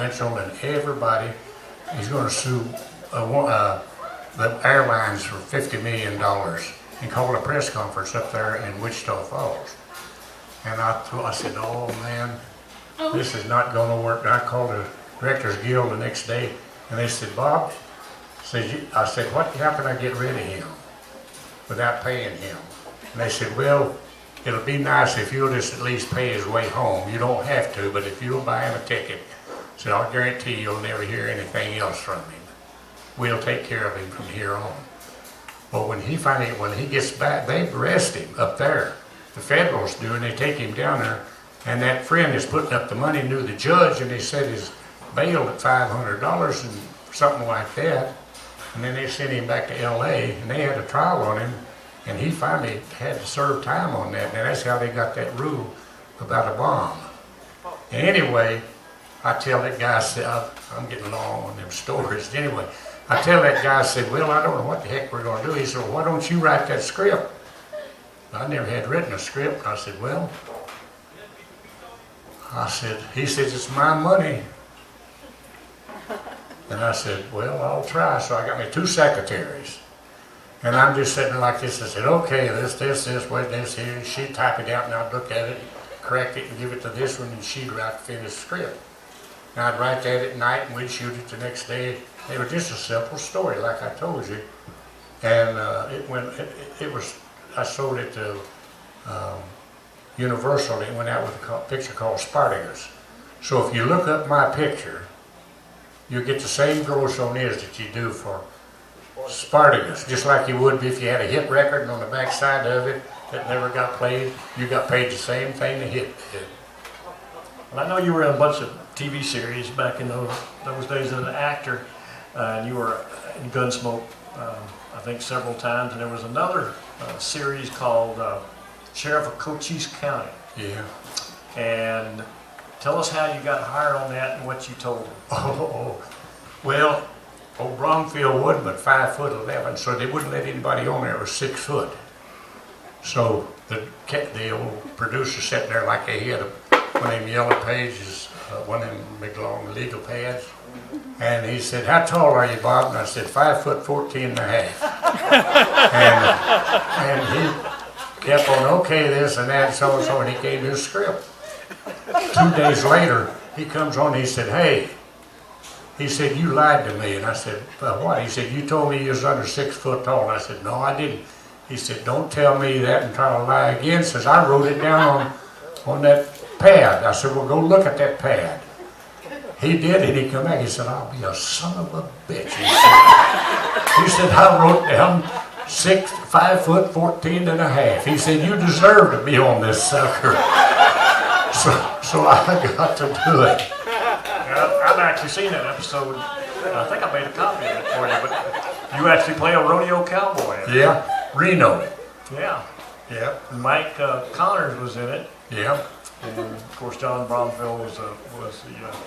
confidential, and everybody, he's going to sue the airlines for $50 million and called a press conference up there in Wichita Falls. And I said, oh man, this is not going to work. And I called the Directors Guild the next day, and they said, Bob, I said, how can I get rid of him without paying him? And they said, well, it'll be nice if you'll just at least pay his way home. You don't have to, but if you'll buy him a ticket, so I'll guarantee you'll never hear anything else from him. We'll take care of him from here on. But when he gets back, they arrest him up there. The federals do, and they take him down there. And that friend is putting up the money, knew the judge, and they said he's bailed at $500 and something like that. And then they sent him back to L.A., and they had a trial on him, and he finally had to serve time on that. And that's how they got that rule about a bomb. And anyway, I tell that guy, I'm getting long on them stories. Anyway, I tell that guy, I said, well, I don't know what the heck we're going to do. He said, well, why don't you write that script? I never had written a script. I said, well, he says, it's my money. And I said, well, I'll try. So I got me 2 secretaries. And I'm just sitting there like this. I said, okay, wait, this here. She'd type it out, and I'd look at it, correct it, and give it to this one, and she'd write the finished script. And I'd write that at night, and we'd shoot it the next day. It was just a simple story, like I told you. And I sold it to Universal. It went out with a picture called Spartacus. So if you look up my picture, you get the same gross on his that you do for Spartacus, just like you would if you had a hit record, and on the back side of it that never got played, you got paid the same thing the hit did. Well, I know you were in a bunch of TV series back in those days as an actor, and you were in Gunsmoke, I think several times, and there was another series called Sheriff of Cochise County. Yeah. And tell us how you got hired on that and what you told them. Well, old Bromfield wasn't but 5'11", so they wouldn't let anybody on there that was 6 foot. So the old producer sat there like he had one of them yellow pages, one of them big long legal pads, and he said, how tall are you, Bob? And I said, 5'14 and a half. and he kept on, okay, this and that, so and so, and he gave me a script. 2 days later, he comes on and he said, hey, he said, you lied to me. And I said, well, what? He said, you told me you was under 6 foot tall. And I said, no, I didn't. He said, don't tell me that and try to lie again. Says, I wrote it down on that pad. I said, well, go look at that pad. He did, and he come back. He said, I'll be a son of a bitch. He said, I wrote down 5'14 and a half. He said, you deserve to be on this sucker. So I got to do it. I've actually seen that episode. I think I made a copy of it for you, but you actually play a rodeo cowboy. Yeah, Reno. Yeah. Yeah. Mike Connors was in it. Yeah. And of course, John Bromfield was the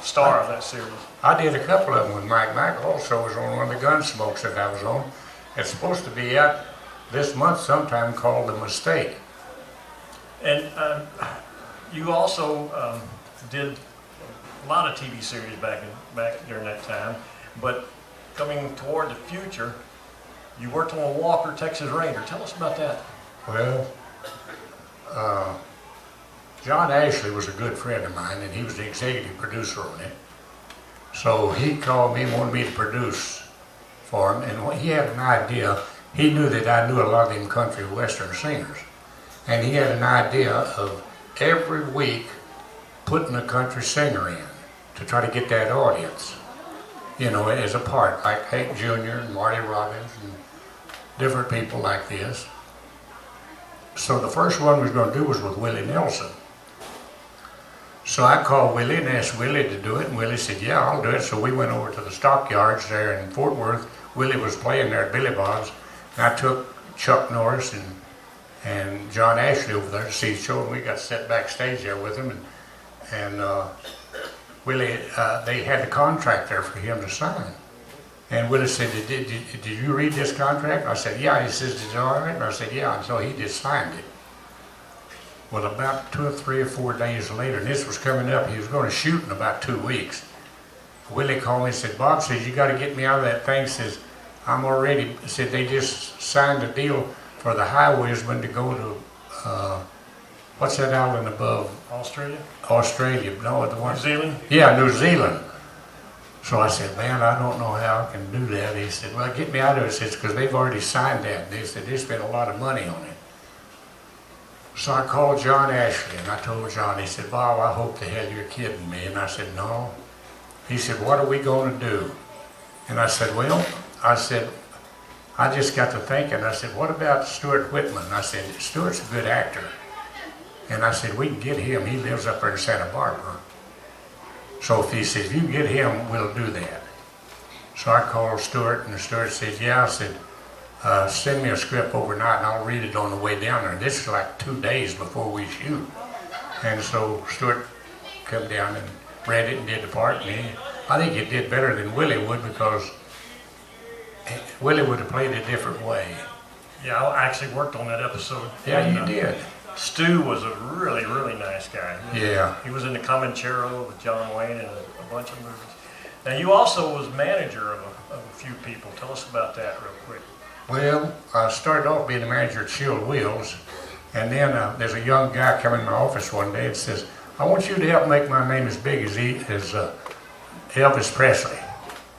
star of that series. I did a couple of them with Mike. Mike also was on one of the Gunsmokes that I was on. It's supposed to be out this month sometime, called The Mistake. And you also did a lot of TV series back during that time, but coming toward the future, you worked on Walker, Texas Ranger. Tell us about that. Well, John Ashley was a good friend of mine, and he was the executive producer on it. So he called me and wanted me to produce for him, and he had an idea. He knew that I knew a lot of them country western singers, and he had an idea of every week putting a country singer in to try to get that audience, you know, as a part, like Hank Jr. and Marty Robbins and different people like this. So the first one we was going to do was with Willie Nelson. So I called Willie and asked Willie to do it, and Willie said, yeah, I'll do it. So we went over to the stockyards there in Fort Worth. Willie was playing there at Billy Bob's, and I took Chuck Norris and John Ashley over there to see the show, and we got set backstage there with him, and Willie, they had the contract there for him to sign. And Willie said, did you read this contract? I said, yeah. He says, is it all right? And I said, yeah. And so he just signed it. Well, about 2 or 3 or 4 days later, and this was coming up, he was going to shoot in about 2 weeks. Willie called me and said, Bob says, you got to get me out of that thing. Says, I'm already, said they just signed a deal for the highwaysman to go to, what's that island above? Australia? Australia, no, the one. New Zealand? Yeah, New Zealand. So I said, man, I don't know how I can do that. He said, well, get me out of it. He says, because they've already signed that. They said, they spent a lot of money on it. So I called John Ashley, and I told John, he said, Bob, I hope the hell you're kidding me. And I said, no. He said, what are we going to do? And I said, well, I just got to thinking. I said, what about Stuart Whitman? I said, Stuart's a good actor. And I said, we can get him. He lives up there in Santa Barbara. So if he says, you get him, we'll do that. So I called Stuart, and Stuart said, yeah. I said, send me a script overnight, and I'll read it on the way down there. And this is like 2 days before we shoot. And so Stuart come down and read it and did the part. And I think he did better than Willie would, because Willie would have played a different way. Yeah, I actually worked on that episode. Yeah, you did. Stu was a really, really nice guy. Yeah. He was in the Comanchero with John Wayne and a bunch of movies. Now, you also was manager of a few people. Tell us about that real quick. Well, I started off being the manager at Chilled Wheels, and then there's a young guy come in my office one day and says, I want you to help make my name as big as Elvis Presley.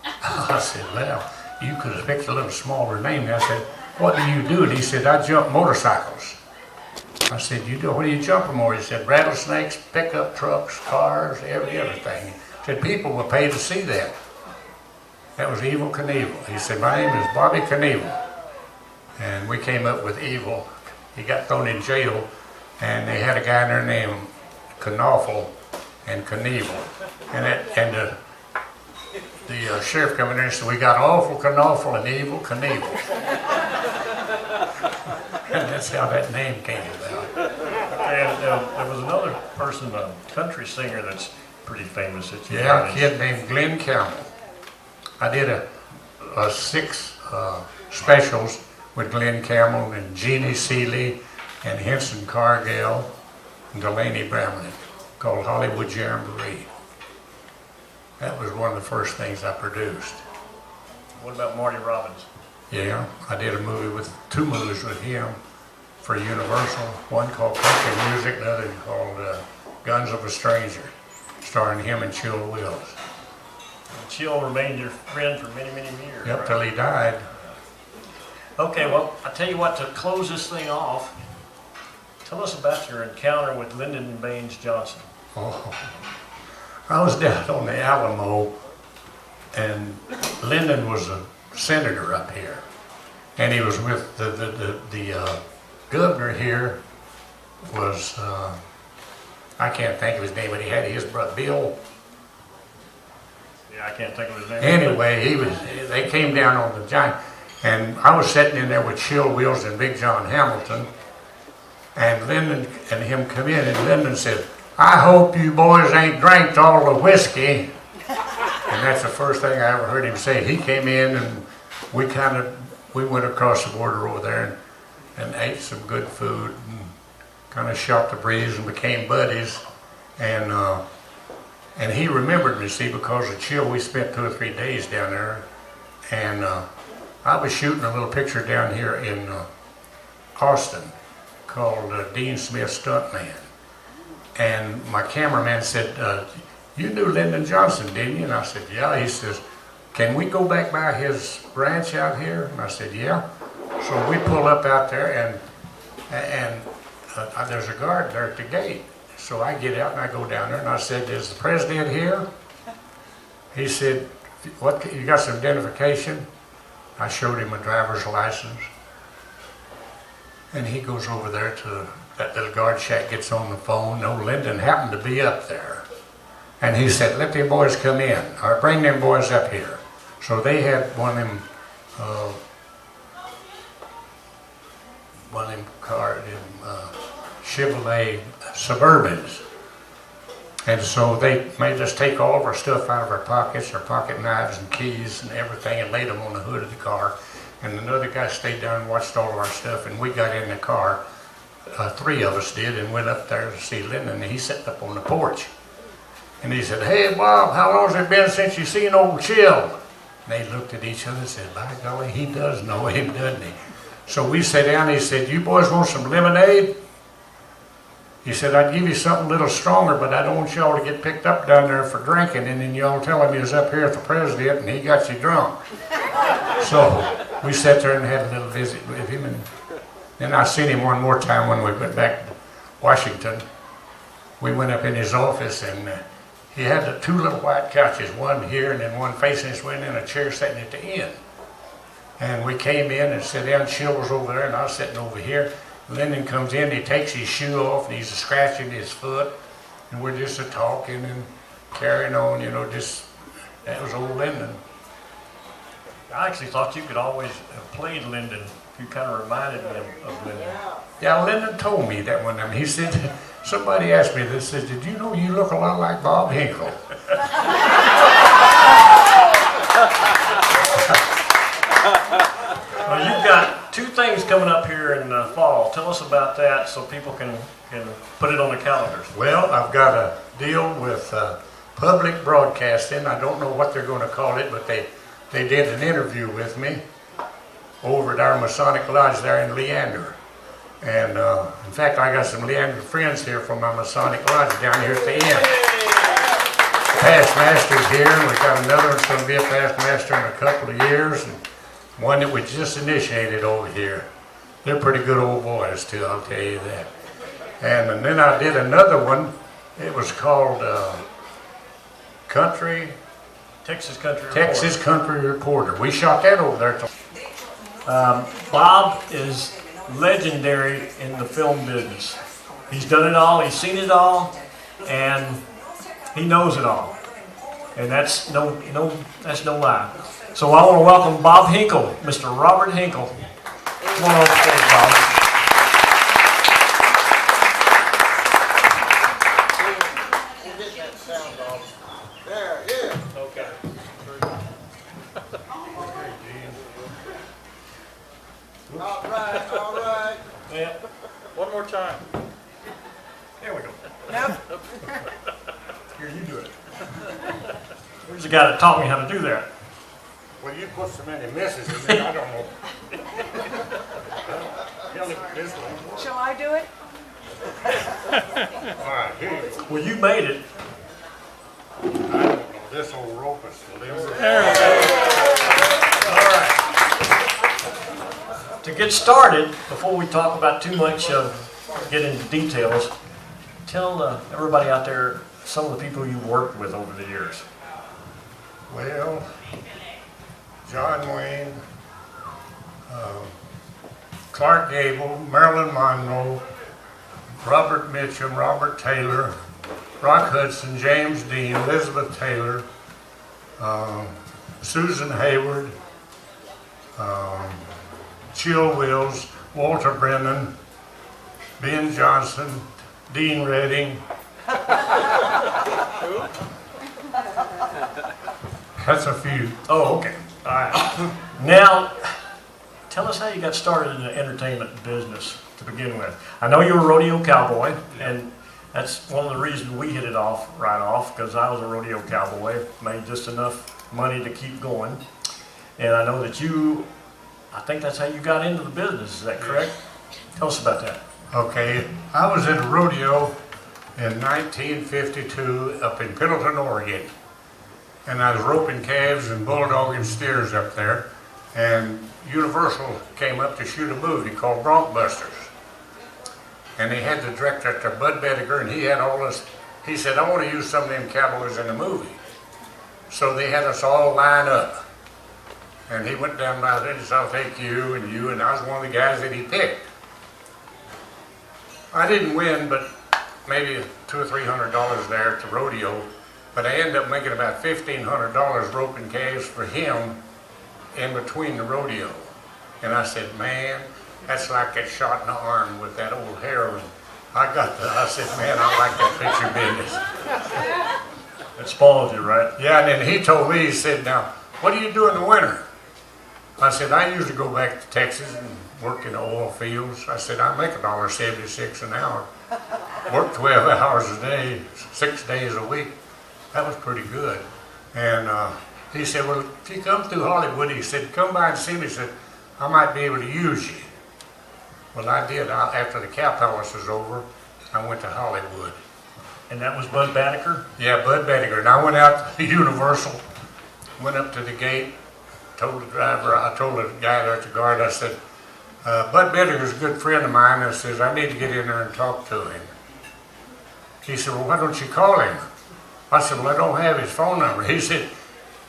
I said, well, you could have picked a little smaller name. I said, what do you do? And he said, I jump motorcycles. I said, what do you jump them for? He said, rattlesnakes, pickup trucks, cars, everything. He said, people will pay to see that. That was Evil Knievel. He said, my name is Bobby Knievel. And we came up with Evil. He got thrown in jail, and they had a guy in there named Knoffel and Knievel. And the sheriff came in there and said, we got Awful Knoffel and Evil Knievel. And that's how that name came about. And there was another person, a country singer that's pretty famous that you Yeah, a kid named Glenn Campbell. I did a 6 specials with Glenn Campbell and Jeannie Seeley and Henson Cargill and Delaney Bramlett, called Hollywood Jamboree. That was one of the first things I produced. What about Marty Robbins? Yeah, I did 2 movies with him for Universal. One called Country Music, the other called Guns of a Stranger, starring him and Chill Wills. And Chill remained your friend for many, many years. Yep, right? till he died. Okay, well, I tell you what, to close this thing off, tell us about your encounter with Lyndon and Baines Johnson. Oh, I was down on the Alamo, and Lyndon was a senator up here, and he was with the governor here was I can't think of his name, but he had his brother Bill. Yeah, I can't think of his name. Anyway, they came down on the giant, and I was sitting in there with Chill Wills and Big John Hamilton, and Lyndon and him come in, and Lyndon said, I hope you boys ain't drank all the whiskey. And that's the first thing I ever heard him say. He came in, and we went across the border over there and ate some good food and kind of shot the breeze and became buddies. And he remembered me, see, because of Chill. We spent 2 or 3 days down there, and I was shooting a little picture down here in Austin called Dean Smith Stuntman. And my cameraman said, you knew Lyndon Johnson, didn't you? And I said, yeah. He says, can we go back by his ranch out here? And I said, yeah. So we pull up out there, and there's a guard there at the gate. So I get out and I go down there, and I said, is the president here? He said, what, you got some identification? I showed him a driver's license. And he goes over there to that little guard shack, gets on the phone. No, Lyndon happened to be up there. And he said, let them boys come in, or bring them boys up here. So they had one of them Chevrolet Suburbans. And so they made us take all of our stuff out of our pockets, our pocket knives and keys and everything, and laid them on the hood of the car. And another guy stayed down and watched all of our stuff, and we got in the car, 3 of us did, and went up there to see Lyndon, and he sat up on the porch. And he said, "Hey, Bob, how long has it been since you seen old Chill?" And they looked at each other and said, "By golly, he does know him, doesn't he?" So we sat down and he said, "You boys want some lemonade?" He said, "I'd give you something a little stronger, but I don't want y'all to get picked up down there for drinking, and then y'all tell him he was up here at the president and he got you drunk." So we sat there and had a little visit with him, and then I seen him one more time when we went back to Washington. We went up in his office, and he had the two little white couches, one here and then one facing this way, and then a chair sitting at the end. And we came in and sat down. Chill was over there, and I was sitting over here. Lyndon comes in, he takes his shoe off, and he's scratching his foot, and we're just talking and carrying on, you know, just, that was old Lyndon. I actually thought you could always have played Lyndon. You kind of reminded me of Lyndon. Yeah, Lyndon told me that one time. He said, somebody asked me this, said, "Did you know you look a lot like Bob Hinkle?" Well, you've got two things coming up here in the fall. Tell us about that so people can put it on the calendars. Well, I've got a deal with public broadcasting. I don't know what they're going to call it, but they did an interview with me over at our Masonic Lodge there in Leander. And in fact, I got some Leander friends here from my Masonic Lodge down here at the end. Past master's here, and we've got another one's going to be a past master in a couple of years, and one that we just initiated over here. They're pretty good old boys too, I'll tell you that. And then I did another one. It was called Texas Country Reporter. Texas Country Reporter. We shot that over there. Bob is legendary in the film business. He's done it all, he's seen it all, and he knows it all. And that's no lie. So I want to welcome Bob Hinkle, Mr. Robert Hinkle. Come on over stage, Bob. Get that sound off. There, yeah. Okay. All right, all right. Yeah. One more time. There we go. Yep. Here, you do it. Where's the guy that taught me how to do that? Well, you put so many misses in there, I don't know. This one. Shall I do it? All right, here you go. Well, you made it. I don't know. This old rope is delivered. All right. To get started, before we talk about too much get into details, tell everybody out there some of the people you've worked with over the years. Well, John Wayne, Clark Gable, Marilyn Monroe, Robert Mitchum, Robert Taylor, Rock Hudson, James Dean, Elizabeth Taylor, Susan Hayward, Chill Wills, Walter Brennan, Ben Johnson, Dean Redding. That's a few. Oh, okay. All right. Now, tell us how you got started in the entertainment business to begin with. I know you're a rodeo cowboy, and that's one of the reasons we hit it off right off, because I was a rodeo cowboy, made just enough money to keep going. And I know that I think that's how you got into the business. Is that correct? Tell us about that. Okay, I was at a rodeo in 1952 up in Pendleton, Oregon. And I was roping calves and bulldogging steers up there. And Universal came up to shoot a movie called Bronc Busters. And they had the director up there, Bud Bediger, and he had all this. He said, "I want to use some of them cowboys in the movie." So they had us all line up. And he went down by there and said, "I'll take you, and I was one of the guys that he picked. I didn't win, but maybe $200 or $300 there at the rodeo. But I ended up making about $1,500 roping calves for him in between the rodeo. And I said, "Man, that's like that shot in the arm with that old heroin." I said, "Man, I like that picture business." It spoiled you, right? Yeah, and then he told me, he said, "Now, what do you do in the winter?" I said, "I usually go back to Texas and work in the oil fields." I said, "I make $1.76 an hour. Work 12 hours a day, 6 days a week." That was pretty good. And he said, well, if you come through Hollywood, he said, come by and see me. He said, I might be able to use you. Well, I did. After the Cow Palace was over, I went to Hollywood. And that was Bud Banneker? Yeah, Bud Banneker. And I went out to Universal, went up to the gate, told the driver, I told the guy there at the guard, I said, Bud Banneker's a good friend of mine. I says, I need to get in there and talk to him. He said, well, why don't you call him? I said, well, I don't have his phone number. He said,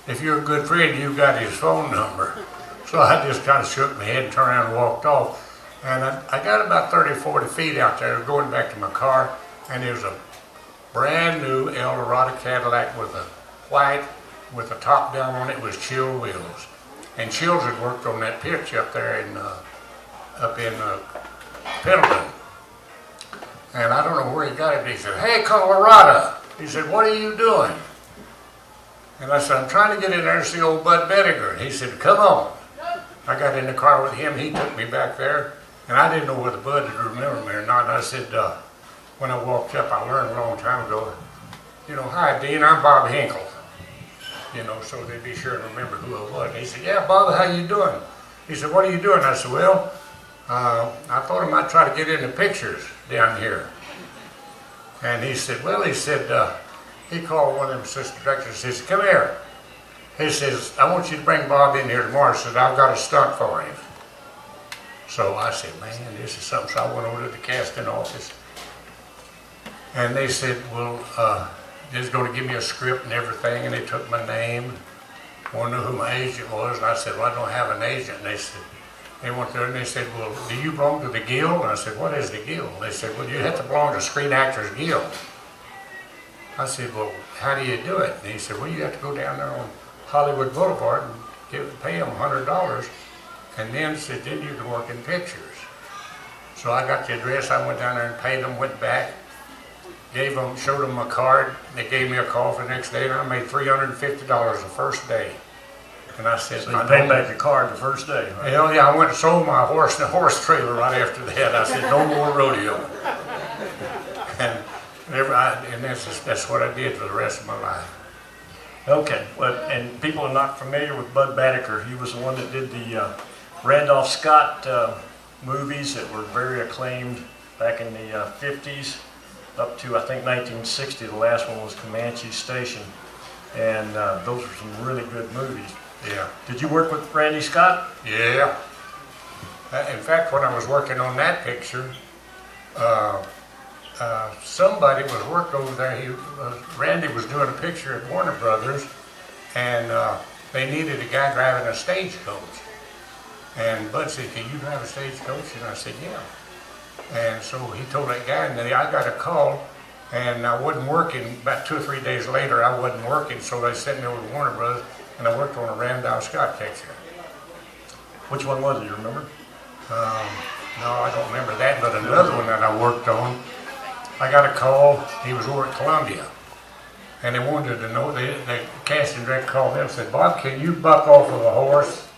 if you're a good friend, you've got his phone number. So I just kind of shook my head and turned around and walked off. And I got about 30, 40 feet out there going back to my car, and there was a brand new Eldorado Cadillac with a white, with the top down on it was Chill wheels. And Chills had worked on that pitch up there in Pendleton. And I don't know where he got it. He said, hey, Colorado. He said, what are you doing? And I said, I'm trying to get in there to see old Bud Banneker. And he said, come on. I got in the car with him. He took me back there. And I didn't know whether Bud would remember me or not. And I said, when I walked up, I learned a long time ago, you know, hi, Dean, I'm Bob Hinkle. You know, so they'd be sure to remember who I was. And he said, yeah, Bob, how you doing? He said, what are you doing? I said, well, I thought I might try to get into pictures down here. And he said, well, he called one of them assistant directors. He said, come here. He says, I want you to bring Bob in here tomorrow. He said, I've got a stunt for him. So I said, man, this is something. So I went over to the casting office. And they said, well, they're going to give me a script and everything. And they took my name. Wanted to know who my agent was. And I said, well, I don't have an agent. And they said, they went there and they said, well, do you belong to the Guild? And I said, what is the Guild? They said, well, you have to belong to Screen Actors Guild. I said, well, how do you do it? And he said, well, you have to go down there on Hollywood Boulevard and pay them $100. And then said, then you can work in pictures. So I got the address. I went down there and paid them, went back, showed them my card. They gave me a call for the next day, and I made $350 the first day. And I said, so you paid back your card the first day, right? Hell yeah, I went and sold my horse in a horse trailer right after that. I said, no more rodeo. And that's what I did for the rest of my life. Okay, well, and people are not familiar with Bud Banneker. He was the one that did the Randolph Scott movies that were very acclaimed back in the 50s up to, I think, 1960. The last one was Comanche Station. And those were some really good movies. Yeah. Did you work with Randy Scott? Yeah. In fact, when I was working on that picture, somebody was working over there. Randy was doing a picture at Warner Brothers, and they needed a guy driving a stagecoach. And Bud said, can you drive a stagecoach? And I said, yeah. And so he told that guy, and then I got a call, and I wasn't working. About 2 or 3 days later, I wasn't working, so they sent me over to Warner Brothers, and I worked on a Randolph Scott picture. Which one was it, you remember? No, I don't remember that, but another one that I worked on, I got a call. He was over at Columbia, and they wanted to know, the casting director called them and said, Bob, can you buck off of a horse?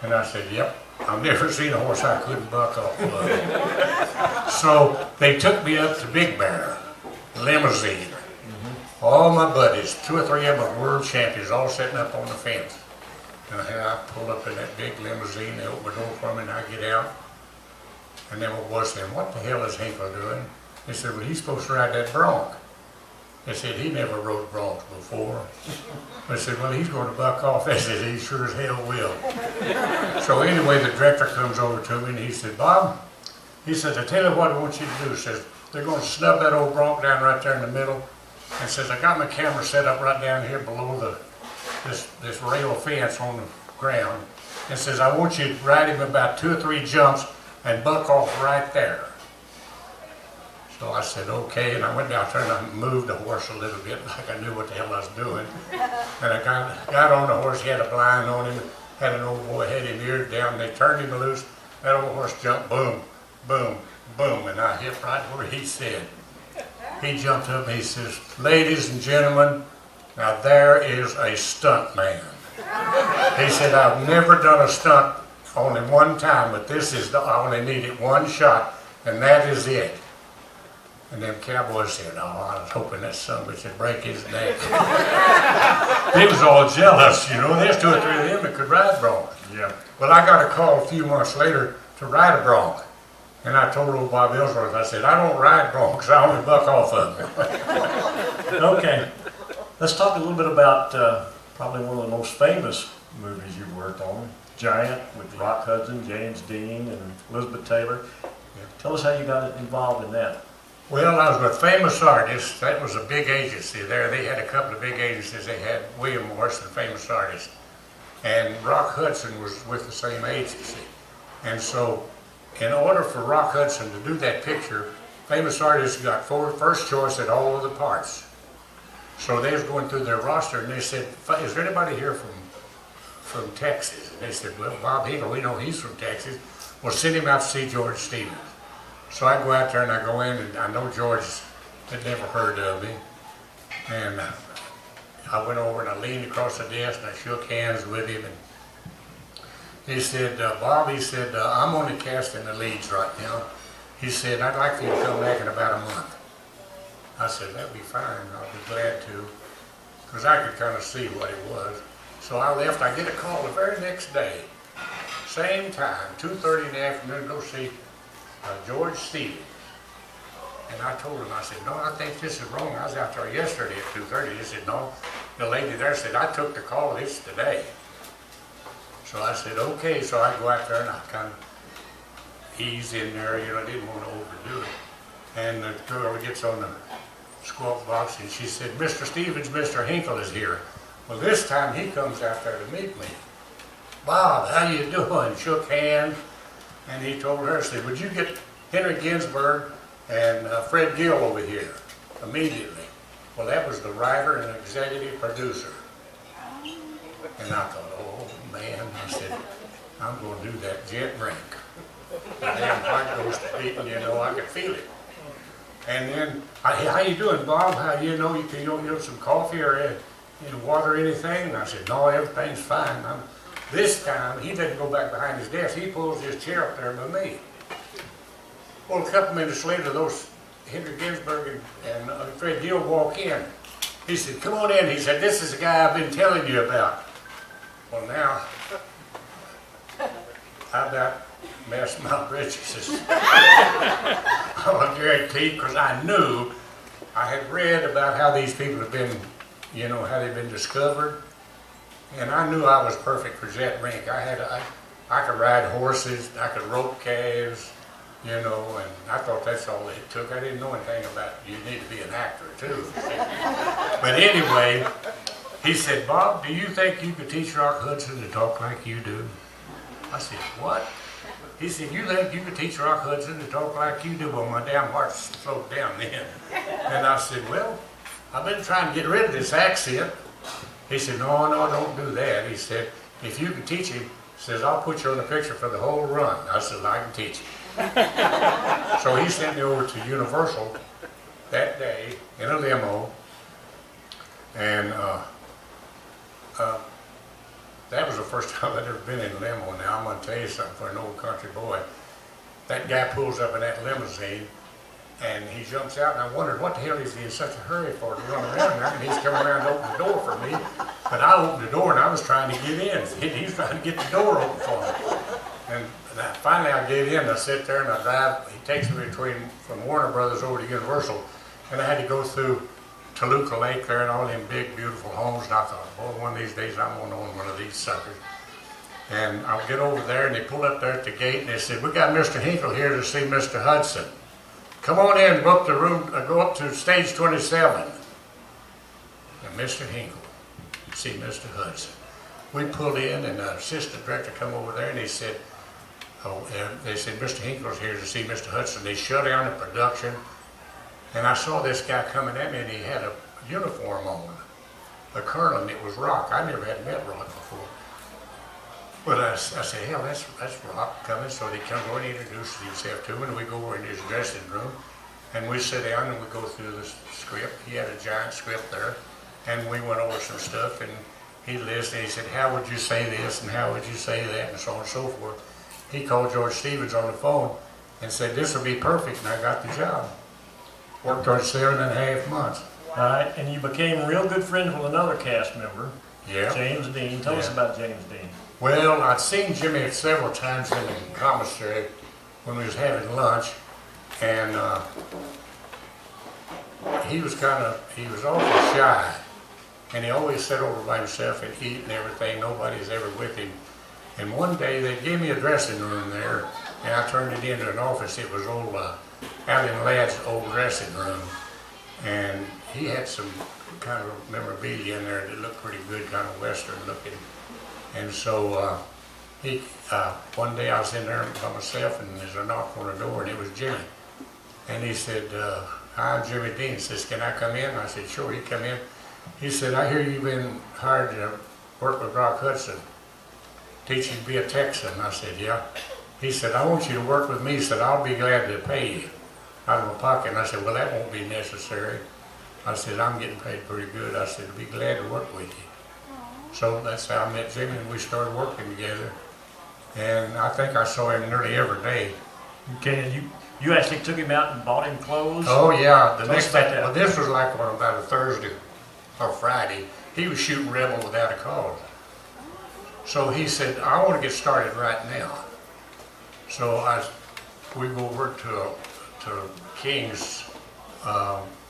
And I said, yep. I've never seen a horse I couldn't buck off of. So they took me up to Big Bear, limousine. All my buddies, 2 or 3 of them are world champions, all sitting up on the fence. And I pull up in that big limousine, they open the door for me, and I get out. And then my boy said, what the hell is Hinkle doing? They said, well, he's supposed to ride that bronc. They said, he never rode broncs before. They said, well, he's going to buck off. They said, he sure as hell will. So anyway, the director comes over to me, and he said, Bob, he says, I tell you what I want you to do. He says, they're going to snub that old bronc down right there in the middle. And says, I got my camera set up right down here below this rail fence on the ground. And says, I want you to ride him about 2 or 3 jumps and buck off right there. So I said, okay, and I went down there and I moved the horse a little bit like I knew what the hell I was doing. And I got on the horse, he had a blind on him, had an old boy, had him eared down, and they turned him loose. That old horse jumped, boom, boom, boom, and I hit right where he said. He jumped up and he says, ladies and gentlemen, now there is a stunt man. He said, I've never done a stunt only one time, but this is I only needed one shot, and that is it. And them cowboys said, oh, I was hoping that son of a bitch would break his neck. They was all jealous, you know. There's 2 or 3 of them that could ride broncs. Yeah. Well, I got a call a few months later to ride a bronc. And I told old Bob Ellsworth, I said, I don't ride broncs, I only buck off of them. Okay. Let's talk a little bit about probably one of the most famous movies you've worked on, Giant, with Rock Hudson, James Dean, and Elizabeth Taylor. Tell us how you got involved in that. Well, I was with Famous Artists. That was a big agency there. They had a couple of big agencies. They had William Morris and Famous Artists. And Rock Hudson was with the same agency. And so, in order for Rock Hudson to do that picture, Famous Artists got first choice at all of the parts. So they was going through their roster, and they said, is there anybody here from Texas? And they said, well, Bob Hinkle, we know he's from Texas. Well, send him out to see George Stevens. So I go out there and I go in, and I know George had never heard of me. And I went over and I leaned across the desk and I shook hands with him. And he said, Bob, he said, I'm only casting the leads right now. He said, I'd like for you to come back in about a month. I said, that'd be fine, I'll be glad to. Because I could kind of see what it was. So I left. I get a call the very next day, same time, 2:30 in the afternoon, go see George Stevens. And I told him, I said, no, I think this is wrong. I was out there yesterday at 2:30. He said, no. The lady there said, I took the call, it's today. So I said, okay. So I go out there and I kind of ease in there, you know, I didn't want to overdo it. And the girl gets on the squawk box and she said, Mr. Stevens, Mr. Hinkle is here. Well, this time he comes out there to meet me. Bob, how you doing? Shook hands. And he told her, said, would you get Henry Ginsberg and Fred Gill over here immediately? Well, that was the writer and executive producer. And I thought, oh man, I said, I'm going to do that jet drink. The damn heart goes to beating, you know, I could feel it. And then, how you doing, Bob? How you know, you get some coffee or water or anything? And I said, no, everything's fine. This time, he doesn't go back behind his desk. He pulls his chair up there by me. Well, a couple minutes later, those Henry Ginsberg and Fred Gill walk in. He said, come on in. He said, this is the guy I've been telling you about. Well, now, I about messed my britches. I guarantee, because I knew, I had read about how these people have been, you know, how they've been discovered. And I knew I was perfect for jet rink. I could ride horses, I could rope calves, you know, and I thought that's all it took. I didn't know anything about you need to be an actor too. But anyway, he said, Bob, do you think you could teach Rock Hudson to talk like you do? I said, what? He said, you think you could teach Rock Hudson to talk like you do? Well, my damn heart slowed down then. And I said, well, I've been trying to get rid of this accent. He said, no, don't do that. He said, if you can teach him, he says, I'll put you on the picture for the whole run. I said, I can teach him. So he sent me over to Universal that day in a limo. And that was the first time I'd ever been in a limo. Now, I'm going to tell you something for an old country boy. That guy pulls up in that limousine, and he jumps out, and I wondered, what the hell is he in such a hurry for to run around there? And he's coming around to open the door for me. But I opened the door, and I was trying to get in. He's trying to get the door open for me. And finally, I get in, I sit there, and I drive. He takes me from Warner Brothers over to Universal, and I had to go through Toluca Lake there and all them big, beautiful homes. And I thought, boy, one of these days I'm going to own one of these suckers. And I'll get over there, and they pull up there at the gate, and they said, we got Mr. Hinkle here to see Mr. Hudson. Come on in, go up the room, go up to stage 27. And Mr. Hinkle, see Mr. Hudson. We pulled in, and the assistant director come over there, and he said, they said, Mr. Hinkle's here to see Mr. Hudson. They shut down the production, and I saw this guy coming at me, and he had a uniform on, a colonel, and it was Rock. I never had met Rock before. But I said, hell, that's Rock coming. So he comes over and introduces himself to me, and we go over in his dressing room, and we sit down and we go through the script. He had a giant script there, and we went over some stuff, and he listened, and he said, how would you say this, and how would you say that, and so on and so forth. He called George Stevens on the phone and said, this will be perfect, and I got the job. Worked on 7.5 months. All right, and you became real good friends with another cast member, Yeah. James Dean. Tell us Yeah. about James Dean. Well, I'd seen Jimmy several times in the commissary when we was having lunch, and he was awful shy, and he always sat over by himself and eat and everything. Nobody's ever with him. And one day they gave me a dressing room there, and I turned it into an office. It was old Alan Ladd's old dressing room, and he had some kind of memorabilia in there that looked pretty good, kind of Western looking. And so one day I was in there by myself, and there's a knock on the door, and it was Jimmy. And he said, "Hi, I'm Jimmy Dean." He says, "Can I come in?" I said, "Sure." He come in. He said, "I hear you've been hired to work with Rock Hudson, teach you to be a Texan." I said, "Yeah." He said, "I want you to work with me." He said, "I'll be glad to pay you out of my pocket." And I said, "Well, that won't be necessary." I said, "I'm getting paid pretty good." I said, "I'll be glad to work with you." So that's how I met Jimmy, and we started working together. And I think I saw him nearly every day. Okay, you actually took him out and bought him clothes? Oh yeah, the Tell next us about day. that. Well, this was like on about a Thursday or Friday. He was shooting Rebel Without a Cause. So he said, "I want to get started right now." So we go over to King's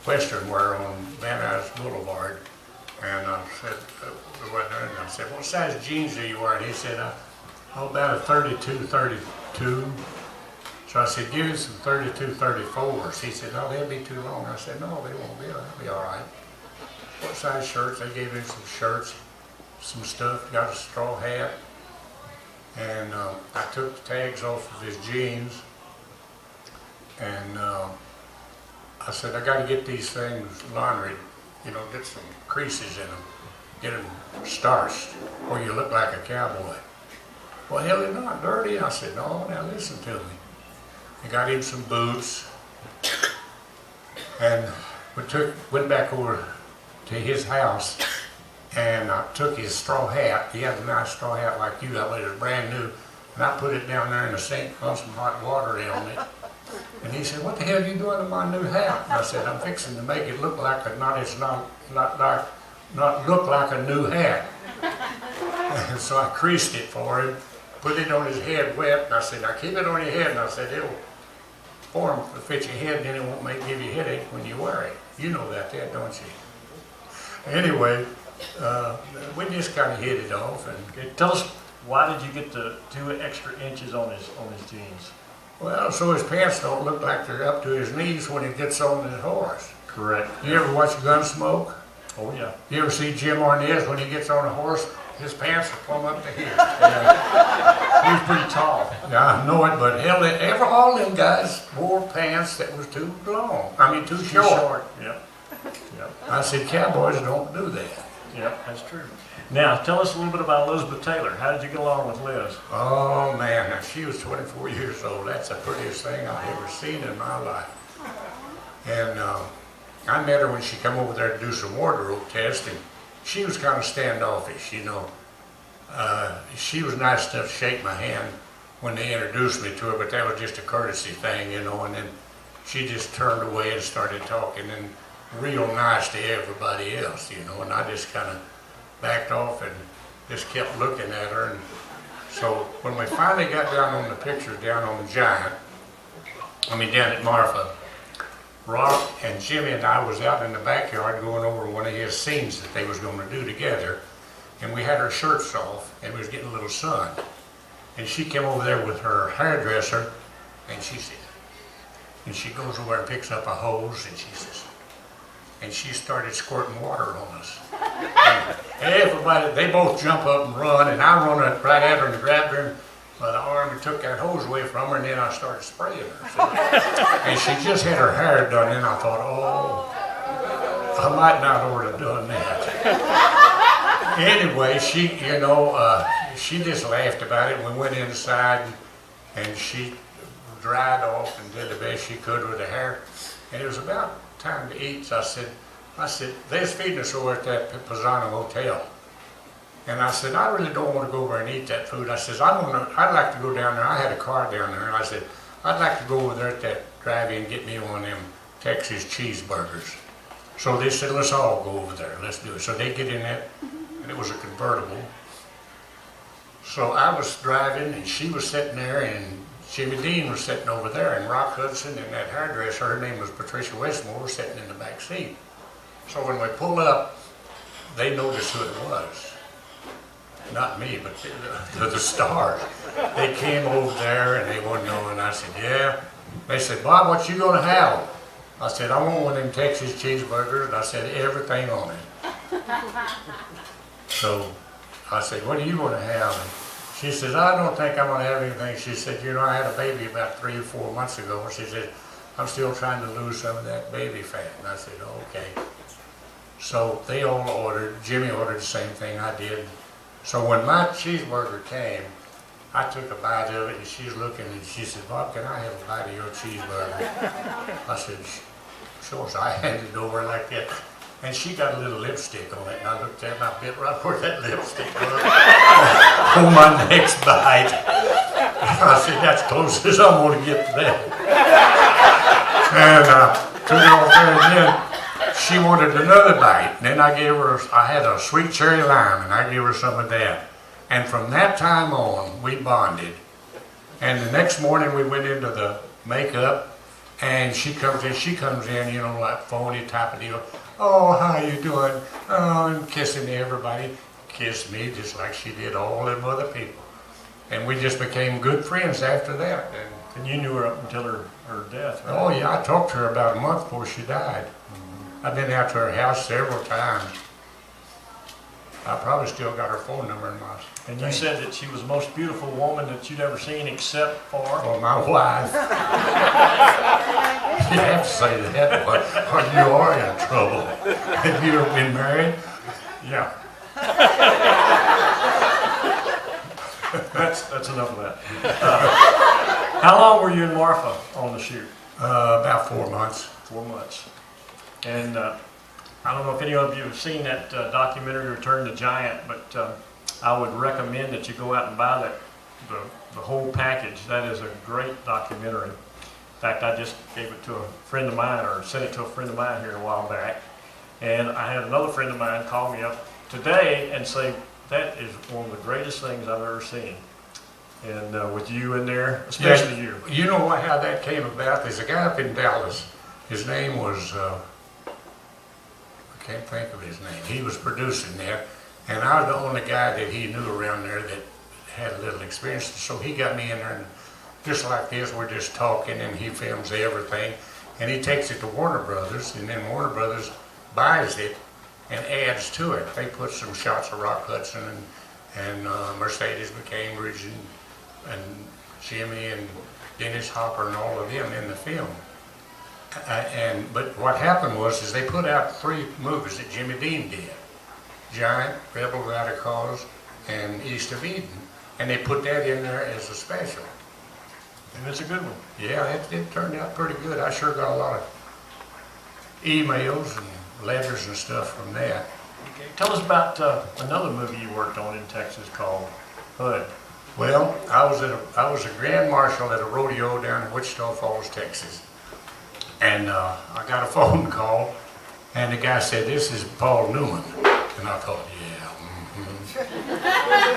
Western Wear on Van Nuys Boulevard, and I said, "What size jeans do you wear?" And he said, "About a 32, 32. So I said, "Give me some 32, 34s. He said, "No, they'll be too long." I said, "No, they won't be. They'll be all right." What size shirts? They gave him some shirts, some stuff, got a straw hat. And I took the tags off of his jeans. And I said, "I got to get these things laundried, get some creases in them, get them starched, or you look like a cowboy." "Well, hell, they're not dirty." I said, "No, now listen to me." I got him some boots, and we went back over to his house, and I took his straw hat. He had a nice straw hat like you, it was brand new, and I put it down there in the sink, run some hot water on it. And he said, "What the hell are you doing to my new hat?" And I said, "I'm fixing to make it look like not look like a new hat." And so I creased it for him, put it on his head wet, and I said, "Now keep it on your head." And I said, "It'll form to fit your head, and then it won't give you a headache when you wear it." You know that, don't you? Anyway, we just kind of hit it off. And Okay, tell us, why did you get the 2 extra inches on his jeans? well, so his pants don't look like they're up to his knees when he gets on his horse. Correct. You ever watch Gunsmoke? Oh yeah. You ever see Jim Arnez when he gets on a horse? His pants are plumb up to here. He was pretty tall. Yeah, I know it, but hell, all them guys wore pants that was too long. I mean, too Too short. short. Yep. Yep. I said, cowboys don't do that. Yep, that's true. Now, tell us a little bit about Elizabeth Taylor. How did you get along with Liz? Oh man, now she was 24 years old. That's the prettiest thing I've ever seen in my life. And I met her when she come over there to do some wardrobe test, and she was kind of standoffish, She was nice enough to shake my hand when they introduced me to her, but that was just a courtesy thing, and then she just turned away and started talking, and real nice to everybody else, and I just kind of backed off and just kept looking at her. And so when we finally got down on the pictures down on Giant, down at Marfa, Rock and Jimmy and I was out in the backyard going over one of his scenes that they was going to do together, and we had our shirts off, and we was getting a little sun. And she came over there with her hairdresser, and she goes over and picks up a hose, and she started squirting water on us. And everybody, they both jump up and run, and I run right at her and grabbed her by the arm and took that hose away from her, and then I started spraying her. So, and she just had her hair done, and I thought, oh, I might not ought to have done that. Anyway, she just laughed about it, and we went inside, and she dried off and did the best she could with the hair. And it was about time to eat, so I said, they was feeding us over at that Pisano Hotel. And I said, I really don't want to go over and eat that food. I said, I'd like to go down there. I had a car down there, and I said, I'd like to go over there at that drive-in and get me one of them Texas cheeseburgers. So they said, let's all go over there, let's do it. So they get in that, and it was a convertible. So I was driving, and she was sitting there, and Jimmy Dean was sitting over there, and Rock Hudson and that hairdresser, her name was Patricia Westmore, was sitting in the back seat. So when we pulled up, they noticed who it was. Not me, but the stars. They came over there, and they wouldn't know, and I said, yeah. They said, Bob, what you gonna have? I said, I want one of them Texas cheeseburgers, and I said, everything on it. So I said, what are you gonna have? And she says, I don't think I'm gonna have anything. She said, you know, I had a baby about 3 or 4 months ago. She said, I'm still trying to lose some of that baby fat. And I said, okay. So they all ordered, Jimmy ordered the same thing I did. So when my cheeseburger came, I took a bite of it, and she's looking, and she said, Bob, can I have a bite of your cheeseburger? I said, sure. So I handed it over like that. And she got a little lipstick on it, and I looked at it, and I bit right where that lipstick was on my next bite. I said, that's close as I'm going to get to that. And took it off there, and then she wanted another bite. And then I gave her, I had a sweet cherry lime, and I gave her some of that. And from that time on, we bonded. And the next morning, we went into the makeup, and she comes in, you know, like phony type of deal. Oh, how you doing? Oh, and kissing everybody. Kissed me just like she did all them other people. And we just became good friends after that. And you knew her up until her death, right? Oh, yeah, I talked to her about a month before she died. I've been out to her house several times. I probably still got her phone number in my And you said that she was the most beautiful woman that you'd ever seen except for my wife. You have to say that, or you are in trouble. Have you ever been married? Yeah. That's enough of that. How long were you and Martha on the shoot? About 4 months. 4 months. And I don't know if any of you have seen that documentary, Return the Giant, but I would recommend that you go out and buy that, the whole package. That is a great documentary. In fact, I just gave it to a friend of mine, or sent it to a friend of mine here a while back. And I had another friend of mine call me up today and say, that is one of the greatest things I've ever seen. And with you in there, especially you. You know how that came about? There's a guy up in Dallas. His name was, I can't think of his name. He was producing there. And I was the only guy that he knew around there that had a little experience. So he got me in there, and just like this, we're just talking, and he films everything. And he takes it to Warner Brothers, and then Warner Brothers buys it and adds to it. They put some shots of Rock Hudson and Mercedes McCambridge and Jimmy and Dennis Hopper and all of them in the film. But what happened was they put out 3 movies that Jimmy Dean did. Giant, Rebel Without a Cause, and East of Eden. And they put that in there as a special. And it's a good one. Yeah, it turned out pretty good. I sure got a lot of emails and letters and stuff from that. Okay. Tell us about another movie you worked on in Texas called Hood. Well, I was a grand marshal at a rodeo down in Wichita Falls, Texas. And I got a phone call, and the guy said, "This is Paul Newman." And I thought, yeah.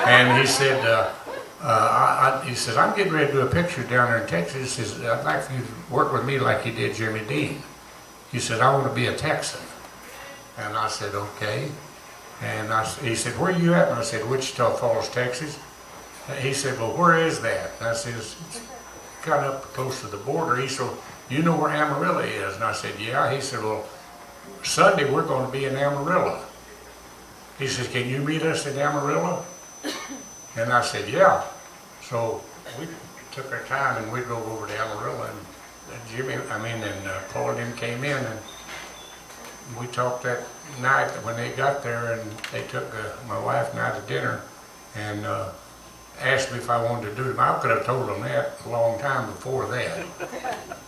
And he said, he says, "I'm getting ready to do a picture down there in Texas." He says, "I'd like for you to work with me like you did Jimmy Dean." He said, "I want to be a Texan." And I said, "Okay." And he said, "Where are you at?" And I said, "Wichita Falls, Texas." And he said, "Well, where is that?" And I said, "It's kind of up close to the border." He said, "You know where Amarillo is?" And I said, "Yeah." He said, "Well, Sunday we're going to be in Amarillo." He says, "Can you meet us in Amarillo?" And I said, "Yeah." So we took our time and we drove over to Amarillo, and Paul and him came in, and we talked that night when they got there, and they took my wife and I to dinner, and asked me if I wanted to do it. I could have told them that a long time before that,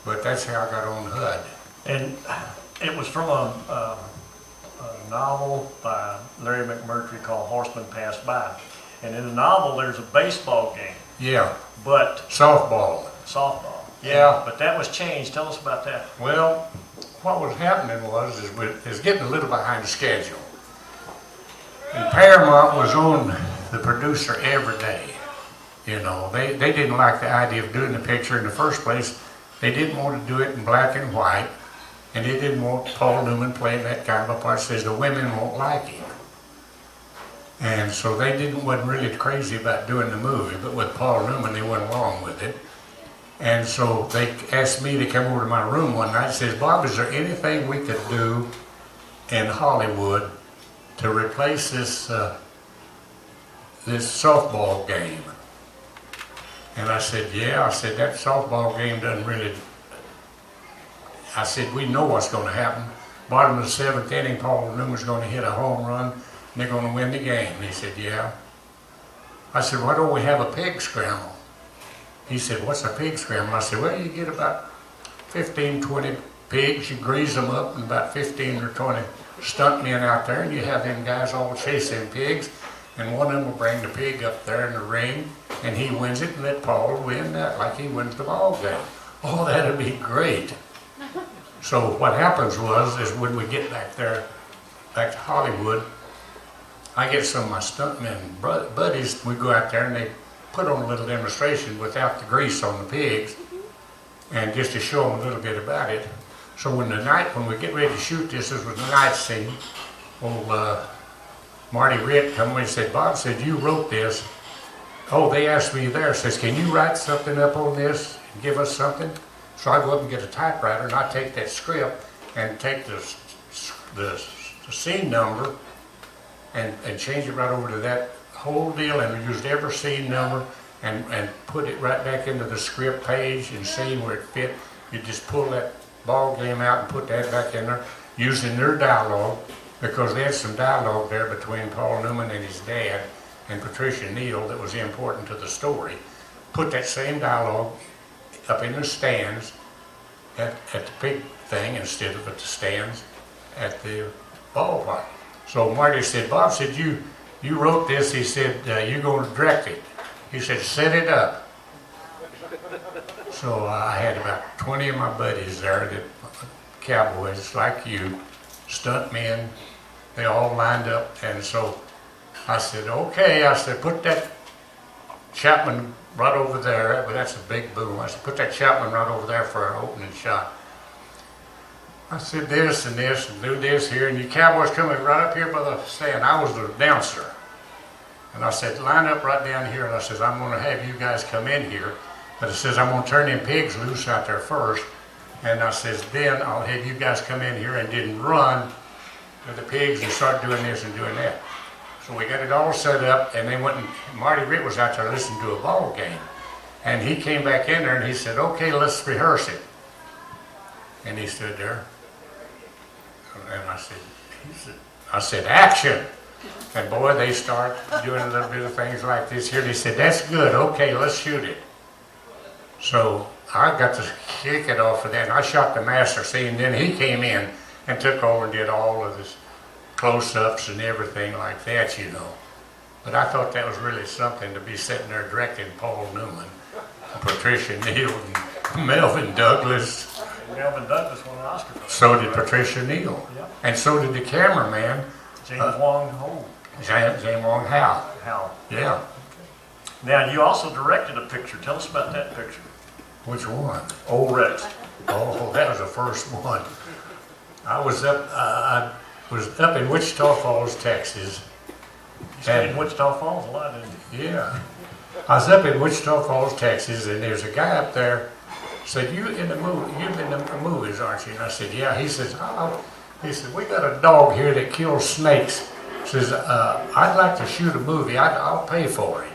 but that's how I got on HUD. And it was from a novel by Larry McMurtry called Horseman Pass By. And in the novel, there's a baseball game. Yeah. But softball. Softball. Yeah. But that was changed. Tell us about that. Well, what was happening is getting a little behind the schedule. And Paramount was on the producer every day. You know, they didn't like the idea of doing the picture in the first place. They didn't want to do it in black and white, and they didn't want Paul Newman playing that kind of a part. Says the women won't like him. And so they wasn't really crazy about doing the movie, but with Paul Newman, they went along with it. And so they asked me to come over to my room one night and says, Bob, is there anything we could do in Hollywood to replace this softball game? And I said, yeah. I said, that softball game doesn't really... I said, we know what's going to happen. Bottom of the 7th inning, Paul Newman's going to hit a home run, and they're going to win the game. And he said, yeah. I said, why don't we have a pig scramble? He said, what's a pig scramble? I said, well, you get about 15, 20 pigs, you grease them up, and about 15 or 20 stuntmen out there, and you have them guys all chasing pigs, and one of them will bring the pig up there in the ring, and he wins it, and let Paul win that like he wins the ball game. Oh, that'd be great. So what happens is when we get back there, back to Hollywood, I get some of my stuntmen buddies, we go out there and they put on a little demonstration without the grease on the pigs, and just to show them a little bit about it. So when we get ready to shoot this was the night scene, old Marty Ritt come in and said, Bob said, you wrote this. Oh, they asked me there, says, can you write something up on this and give us something? So I go up and get a typewriter, and I take that script and take the scene number and change it right over to that whole deal, and we used every scene number and put it right back into the script page and scene where it fit. You just pull that ball game out and put that back in there using their dialogue, because they had some dialogue there between Paul Newman and his dad and Patricia Neal that was important to the story. Put that same dialogue up in the stands at the big thing instead of at the stands at the ballpark. So Marty said, Bob said, you wrote this. He said, you're going to direct it. He said, set it up. So I had about 20 of my buddies there, that cowboys like you, stuntmen, they all lined up. And so I said, okay. I said, put that Chapman right over there. Well, that's a big boom. I said, put that Chapman right over there for our opening shot. I said this and this and do this here, and you cowboys coming right up here by the stand. I was the announcer. And I said, line up right down here. And I said, I'm going to have you guys come in here. But it says, I'm going to turn them pigs loose out there first. And I says, then I'll have you guys come in here and then run to the pigs and start doing this and doing that. So we got it all set up, and they went and Marty Ritt was out there listening to a ball game. And he came back in there and he said, okay, let's rehearse it. And he stood there. And I said, action. And boy, they start doing a little bit of things like this here. They said, that's good. Okay, let's shoot it. So I got to kick it off of that. And I shot the master scene. And then he came in and took over and did all of this close-ups and everything like that, you know. But I thought that was really something to be sitting there directing Paul Newman, Patricia Neal, and Melvin Douglas. Melvin Douglas won an Oscar for that. So did Patricia Neal. Yep. And so did the cameraman. James Wong Ho. James Wong Howe. How? Yeah. Okay. Now, you also directed a picture. Tell us about that picture. Which one? Old Rex. Oh, that was the first one. I was up in Wichita Falls, Texas. You stayed in Wichita Falls a lot, didn't you? Yeah. I was up in Wichita Falls, Texas, and there's a guy up there said, you've been in the movies, aren't you? And I said, yeah. He says, we got a dog here that kills snakes. Says, I'd like to shoot a movie. I'll pay for it.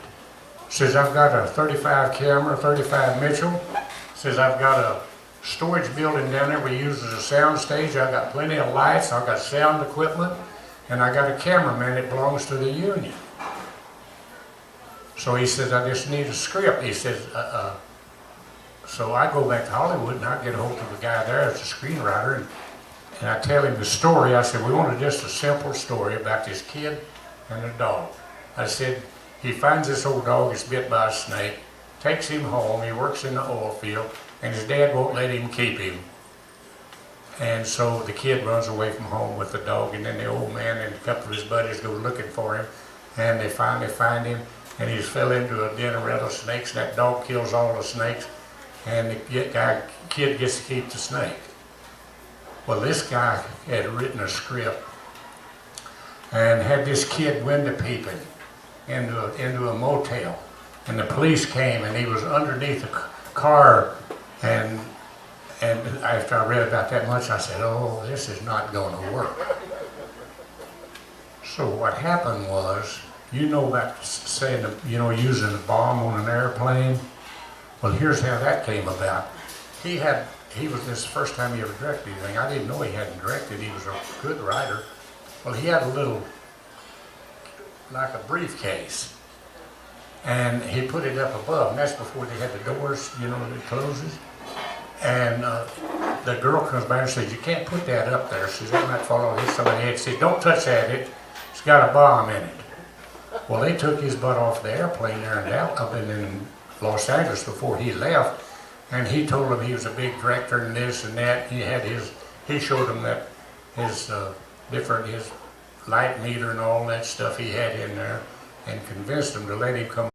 Says, I've got a 35 camera, 35 Mitchell. Says, I've got a storage building down there we use as a sound stage. I've got plenty of lights. I've got sound equipment. And I got a cameraman that belongs to the union. So he says, I just need a script. He says, so I go back to Hollywood and I get a hold of the guy there as a screenwriter, and I tell him the story. I said, we wanted just a simple story about this kid and a dog. I said, he finds this old dog that's bit by a snake, takes him home, he works in the oil field, and his dad won't let him keep him. And so the kid runs away from home with the dog, and then the old man and a couple of his buddies go looking for him, and they finally find him, and he's fell into a den of rattlesnakes. That dog kills all the snakes, and the kid gets to keep the snake. Well, this guy had written a script and had this kid window peeping into a motel, and the police came, and he was underneath a car, and after I read about that much, I said, oh, this is not going to work. So what happened was, you know about saying, using a bomb on an airplane? Well, here's how that came about. This the first time he ever directed anything. I didn't know he hadn't directed. He was a good writer. Well, he had a little, like a briefcase, and he put it up above, and that's before they had the doors, that closes. And the girl comes back and says, you can't put that up there. She says, that might fall on hit somebody's head. She says, don't touch that, it's got a bomb in it. Well, they took his butt off the airplane there in Los Angeles before he left, and he told them he was a big director and this and that. He showed them that his light meter and all that stuff he had in there, and convinced them to let him come